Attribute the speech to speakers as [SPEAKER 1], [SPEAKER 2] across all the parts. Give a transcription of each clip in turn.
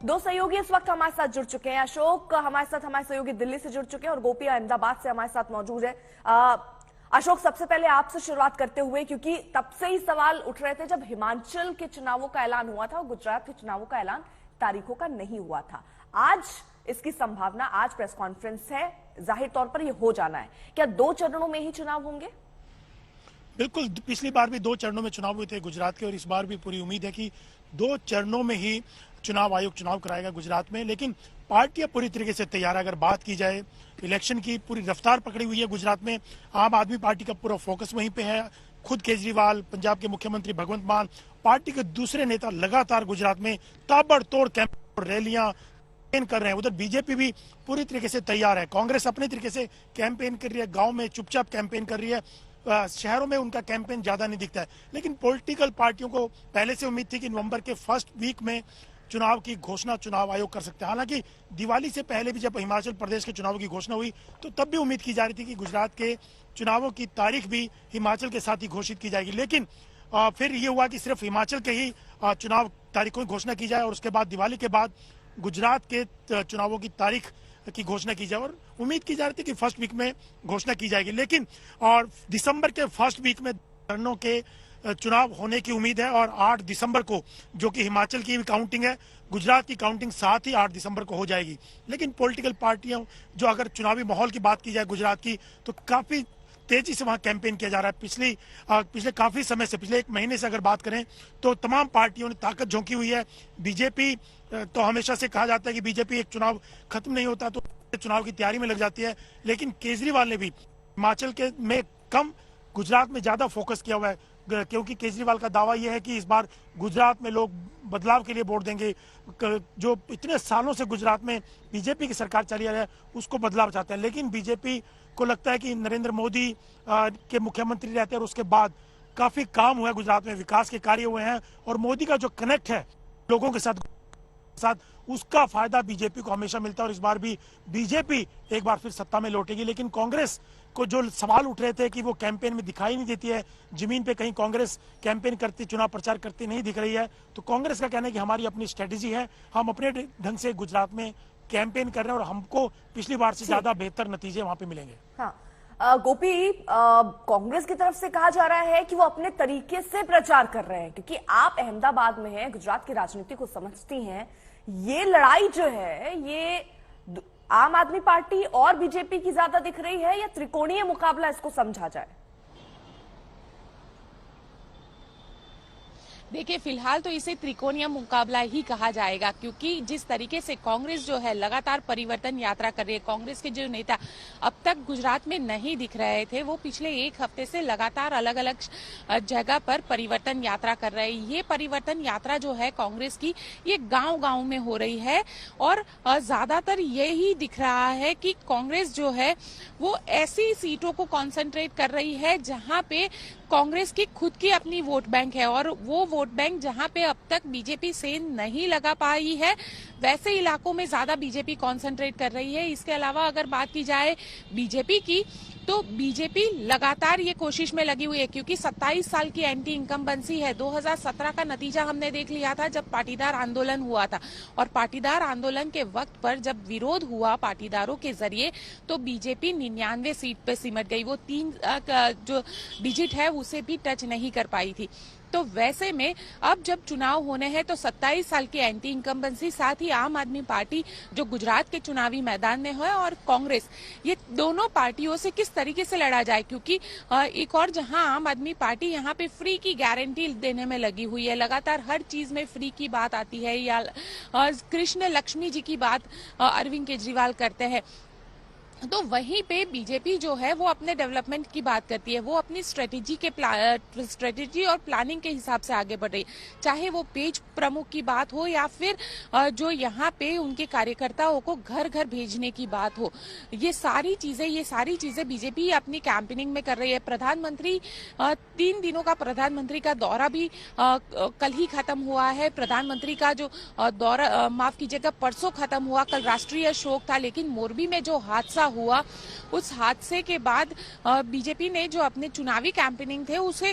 [SPEAKER 1] दो सहयोगी इस वक्त हमारे साथ जुड़ चुके हैं। अशोक हमारे साथ, हमारे सहयोगी दिल्ली से जुड़ चुके हैं और गोपी अहमदाबाद से हमारे साथ मौजूद है। अशोक, सबसे पहले आपसे शुरुआत करते हुए, क्योंकि तब से ही सवाल उठ रहे थे जब हिमाचल के चुनावों का ऐलान हुआ था और गुजरात के चुनावों का ऐलान तारीखों का नहीं हुआ था। आज इसकी संभावना, आज प्रेस कॉन्फ्रेंस है, जाहिर तौर पर यह हो जाना है। क्या 2 चरणों में ही चुनाव होंगे?
[SPEAKER 2] बिल्कुल, पिछली बार भी 2 चरणों में चुनाव हुए थे गुजरात के, और इस बार भी पूरी उम्मीद है कि 2 चरणों में ही चुनाव आयोग चुनाव कराएगा गुजरात में। लेकिन पार्टियां पूरी तरीके से तैयार है। अगर बात की जाए इलेक्शन की, पूरी रफ्तार पकड़ी हुई है गुजरात में। आम आदमी पार्टी का पूरा फोकस वहीं पे है। खुद केजरीवाल, पंजाब के मुख्यमंत्री भगवंत मान, पार्टी के दूसरे नेता लगातार गुजरात में ताबड़तोड़ कैंपेन और रैलियां कर रहे हैं। उधर बीजेपी भी पूरी तरीके से तैयार है। कांग्रेस अपने तरीके से कैंपेन कर रही है, गांव में चुपचाप कैंपेन कर रही है। शहरों में उनका कैंपेन ज्यादा नहीं दिखता है। लेकिन पॉलिटिकल पार्टियों को पहले से उम्मीद थी कि नवंबर के फर्स्ट वीक में चुनाव की घोषणा चुनाव आयोग कर सकते हैं। हालांकि दिवाली से पहले भी जब हिमाचल प्रदेश के चुनाव की घोषणा हुई तो तब भी उम्मीद की जा रही थी कि गुजरात के चुनावों की तारीख भी हिमाचल के साथ ही घोषित की जाएगी। लेकिन फिर ये हुआ कि सिर्फ हिमाचल के ही चुनाव तारीखों की घोषणा की जाए और उसके बाद दिवाली के बाद गुजरात के चुनावों की तारीख की घोषणा की जाए। और उम्मीद की जा रही थी कि फर्स्ट वीक में घोषणा की जाएगी। लेकिन और दिसंबर के फर्स्ट वीक में चरणों के चुनाव होने की उम्मीद है। और 8 दिसंबर को, जो कि हिमाचल की काउंटिंग है, गुजरात की काउंटिंग साथ ही 8 दिसंबर को हो जाएगी। लेकिन पॉलिटिकल पार्टियां, जो अगर चुनावी माहौल की बात की जाए गुजरात की, तो काफी तेजी से वहां कैंपेन किया जा रहा है। पिछले काफी समय से, पिछले 1 महीने से अगर बात करें तो तमाम पार्टियों ने ताकत झोंकी हुई है। बीजेपी तो हमेशा से कहा जाता है कि बीजेपी एक चुनाव खत्म नहीं होता तो चुनाव की तैयारी में लग जाती है। लेकिन केजरीवाल ने भी हिमाचल के में कम, गुजरात में ज्यादा फोकस किया हुआ है, क्योंकि केजरीवाल का दावा यह है कि इस बार गुजरात में लोग बदलाव के लिए वोट देंगे। जो इतने सालों से गुजरात में बीजेपी की सरकार चली आ रही है, उसको बदलाव चाहते हैं। लेकिन बीजेपी को लगता है कि नरेंद्र मोदी के मुख्यमंत्री रहते हैं और उसके बाद काफी काम हुआ है गुजरात में, विकास के कार्य हुए हैं और मोदी का जो कनेक्ट है लोगों के साथ उसका फायदा बीजेपी को हमेशा मिलता है। और इस बार भी बीजेपी एक बार फिर सत्ता में लौटेगी। लेकिन कांग्रेस को जो सवाल उठ रहे थे कि वो कैंपेन में दिखाई नहीं देती है, जमीन पे कहीं कांग्रेस कैंपेन करती, चुनाव प्रचार करती नहीं दिख रही है, तो कांग्रेस का कहना है कि हमारी अपनी स्ट्रेटेजी है, हम अपने ढंग से गुजरात में कैंपेन कर रहे हैं और हमको पिछली बार से ज्यादा बेहतर नतीजे वहां पे मिलेंगे।
[SPEAKER 1] हाँ गोपी, कांग्रेस की तरफ से कहा जा रहा है कि वो अपने तरीके से प्रचार कर रहे हैं, क्योंकि आप अहमदाबाद में हैं, गुजरात की राजनीति को समझती हैं। ये लड़ाई जो है, ये आम आदमी पार्टी और बीजेपी की ज्यादा दिख रही है या त्रिकोणीय मुकाबला इसको समझा जाए?
[SPEAKER 3] देखिए, फिलहाल तो इसे त्रिकोणीय मुकाबला ही कहा जाएगा, क्योंकि जिस तरीके से कांग्रेस जो है लगातार परिवर्तन यात्रा कर रही है, कांग्रेस के जो नेता अब तक गुजरात में नहीं दिख रहे थे, वो पिछले 1 हफ्ते से लगातार अलग अलग जगह पर परिवर्तन यात्रा कर रहे हैं। ये परिवर्तन यात्रा जो है कांग्रेस की, ये गांव-गांव में हो रही है और ज्यादातर यही दिख रहा है कि कांग्रेस जो है वो ऐसी सीटों को कॉन्सेंट्रेट कर रही है जहां पे कांग्रेस की खुद की अपनी वोट बैंक है, और वो वोट बैंक जहां पे अब तक बीजेपी सेंध नहीं लगा पाई है, वैसे इलाकों में ज्यादा बीजेपी कंसंट्रेट कर रही है। इसके अलावा अगर बात की जाए बीजेपी की, तो बीजेपी लगातार ये कोशिश में लगी हुई है, क्योंकि 27 साल की एंटी इनकम्बेंसी है। 2017 का नतीजा हमने देख लिया था जब पाटीदार आंदोलन हुआ था, और पाटीदार आंदोलन के वक्त पर जब विरोध हुआ पाटीदारों के जरिए, तो बीजेपी 99 सीट पे सिमट गई। वो 3 जो डिजिट है उसे भी टच नहीं कर पाई थी। तो वैसे में अब जब चुनाव होने हैं तो 27 साल की एंटी इनकम्बेंसी, साथ ही आम आदमी पार्टी जो गुजरात के चुनावी मैदान में है, और कांग्रेस, ये दोनों पार्टियों से किस तरीके से लड़ा जाए। क्योंकि एक और जहां आम आदमी पार्टी यहाँ पे फ्री की गारंटी देने में लगी हुई है, लगातार हर चीज में फ्री की बात आती है, या कृष्ण लक्ष्मी जी की बात अरविंद केजरीवाल करते हैं, तो वहीं पे बीजेपी जो है वो अपने डेवलपमेंट की बात करती है, वो अपनी स्ट्रेटेजी और प्लानिंग के हिसाब से आगे बढ़ रही है। चाहे वो पेज प्रमुख की बात हो या फिर जो यहाँ पे उनके कार्यकर्ताओं को घर घर भेजने की बात हो, ये सारी चीजें बीजेपी अपनी कैंपेनिंग में कर रही है। प्रधानमंत्री 3 दिनों का प्रधानमंत्री का दौरा भी कल ही खत्म हुआ है। प्रधानमंत्री का जो दौरा, माफ कीजिएगा, परसों खत्म हुआ, कल राष्ट्रीय शोक था। लेकिन मोरबी में जो हादसा हुआ, उस हादसे के बाद बीजेपी ने जो अपने चुनावी कैंपेनिंग थे उसे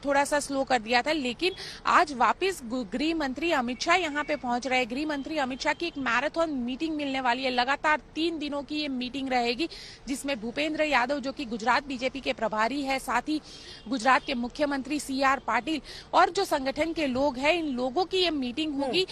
[SPEAKER 3] थोड़ा सा स्लो कर दिया था। लेकिन आज वापस गृह मंत्री अमित शाह यहाँ पे पहुंच रहे हैं। गृह मंत्री अमित शाह की एक मैराथन मीटिंग मिलने वाली है। लगातार 3 दिनों की ये मीटिंग रहेगी, जिसमें भूपेंद्र यादव जो कि गुजरात बीजेपी के प्रभारी है, साथ ही गुजरात के मुख्यमंत्री CR पाटिल और जो संगठन के लोग हैं, इन लोगों की ये मीटिंग होगी।